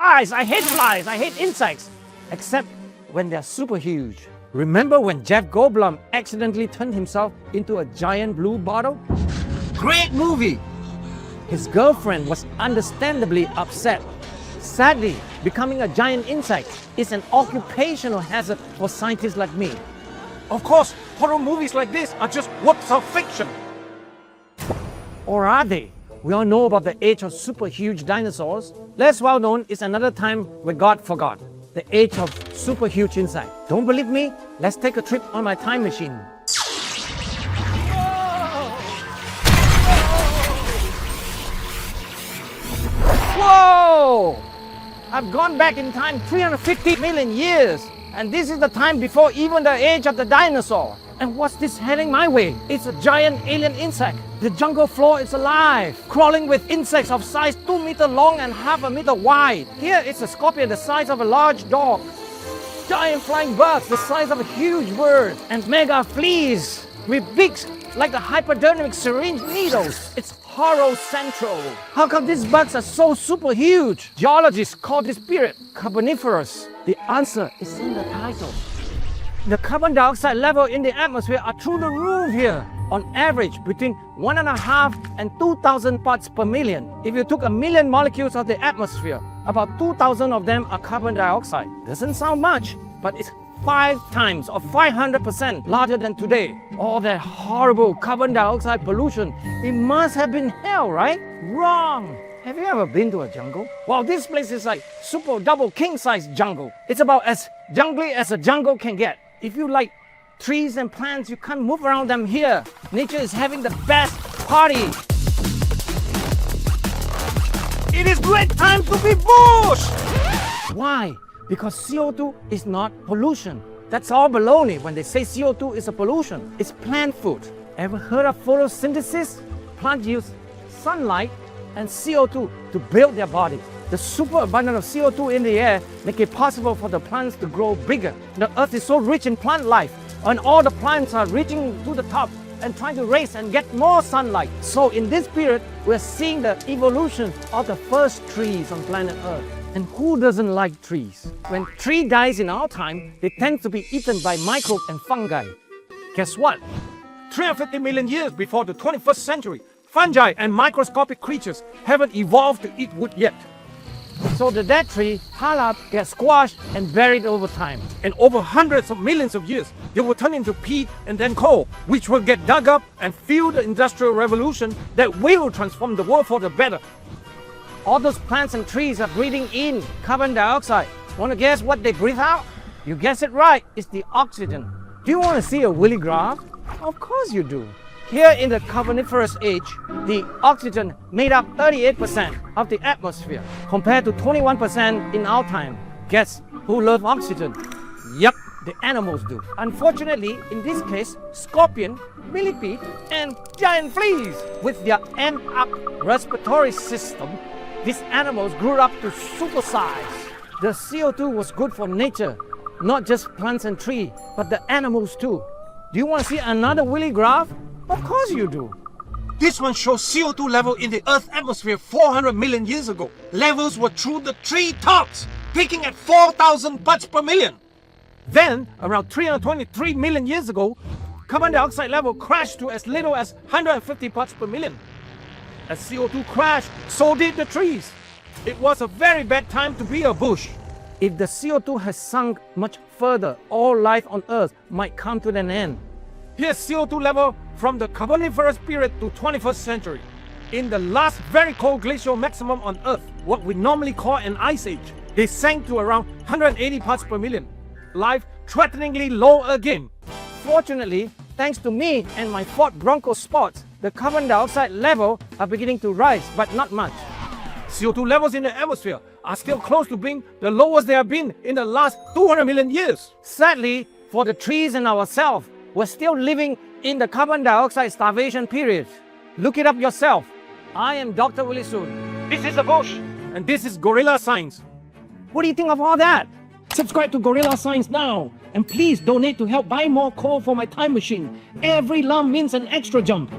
flies, I hate insects. Except when they're super huge. Remember when Jeff Goldblum accidentally turned himself into a giant blue bottle? Great movie! His girlfriend was understandably upset. Sadly, becoming a giant insect is an occupational hazard for scientists like me. Of course, horror movies like this are just works of fiction. Or are they? We all know about the age of super huge dinosaurs. Less well known is another time where God forgot. The age of super huge insect. Don't believe me? Let's take a trip on my time machine. Whoa! I've gone back in time 350 million years. And this is the time before even the age of the dinosaur. And what's this heading my way? It's a giant alien insect. The jungle floor is alive, crawling with insects of size 2 meters long and half a meter wide. Here it's a scorpion the size of a large dog. Giant flying bugs the size of a huge bird. And mega fleas with beaks like the hypodermic syringe needles. It's horror central. How come these bugs are so super huge? Geologists call this period Carboniferous. The answer is in the title. The carbon dioxide level in the atmosphere are through the roof here. On average, between 1.5 and 2,000 parts per million. If you took 1 million molecules of the atmosphere, about 2,000 of them are carbon dioxide. Doesn't sound much, but it's 5 times or 500% larger than today. All that horrible carbon dioxide pollution, it must have been hell, right? Wrong! Have you ever been to a jungle? Wow, this place is like super double king-size jungle. It's about as jungly as a jungle can get. If you like trees and plants, you can't move around them here. Nature is having the best party. It is great time to be bush! Why? Because CO2 is not pollution. That's all baloney when they say CO2 is a pollution. It's plant food. Ever heard of photosynthesis? Plants use sunlight and CO2 to build their bodies. The superabundance of CO2 in the air make it possible for the plants to grow bigger. The earth is so rich in plant life, and all the plants are reaching to the top and trying to raise and get more sunlight. So in this period, we're seeing the evolution of the first trees on planet Earth. And who doesn't like trees? When tree dies in our time, they tend to be eaten by microbes and fungi. Guess what? 350 million years before the 21st century, fungi and microscopic creatures haven't evolved to eat wood yet. So the dead tree, halab, gets squashed and buried over time. And over hundreds of millions of years, they will turn into peat and then coal, which will get dug up and fuel the industrial revolution that will transform the world for the better. All those plants and trees are breathing in carbon dioxide. Want to guess what they breathe out? You guess it right, it's the oxygen. Do you want to see a Willie graph? Of course you do. Here in the Carboniferous age, the oxygen made up 38% of the atmosphere, compared to 21% in our time. Guess who loves oxygen? Yup, the animals do. Unfortunately, in this case, scorpion, millipede, and giant fleas. With their amped-up respiratory system, these animals grew up to supersize. The CO2 was good for nature, not just plants and trees, but the animals too. Do you want to see another Willie graph? Of course you do. This one shows CO2 level in the Earth's atmosphere 400 million years ago. Levels were through the tree tops, peaking at 4,000 parts per million. Then, around 323 million years ago, carbon dioxide level crashed to as little as 150 parts per million. As CO2 crashed, so did the trees. It was a very bad time to be a bush. If the CO2 has sunk much further, all life on Earth might come to an end. Here's CO2 level from the Carboniferous period to 21st century. In the last very cold glacial maximum on Earth, what we normally call an ice age, they sank to around 180 parts per million. Life threateningly low again. Fortunately, thanks to me and my Ford Bronco Sports, the carbon dioxide level are beginning to rise, but not much. CO2 levels in the atmosphere are still close to being the lowest they have been in the last 200 million years. Sadly, for the trees and ourselves, we're still living in the carbon dioxide starvation period. Look it up yourself. I am Dr. Willie Soon. This is the bush, and this is Gorilla Science. What do you think of all that? Subscribe to Gorilla Science now, and please donate to help buy more coal for my time machine. Every lump means an extra jump.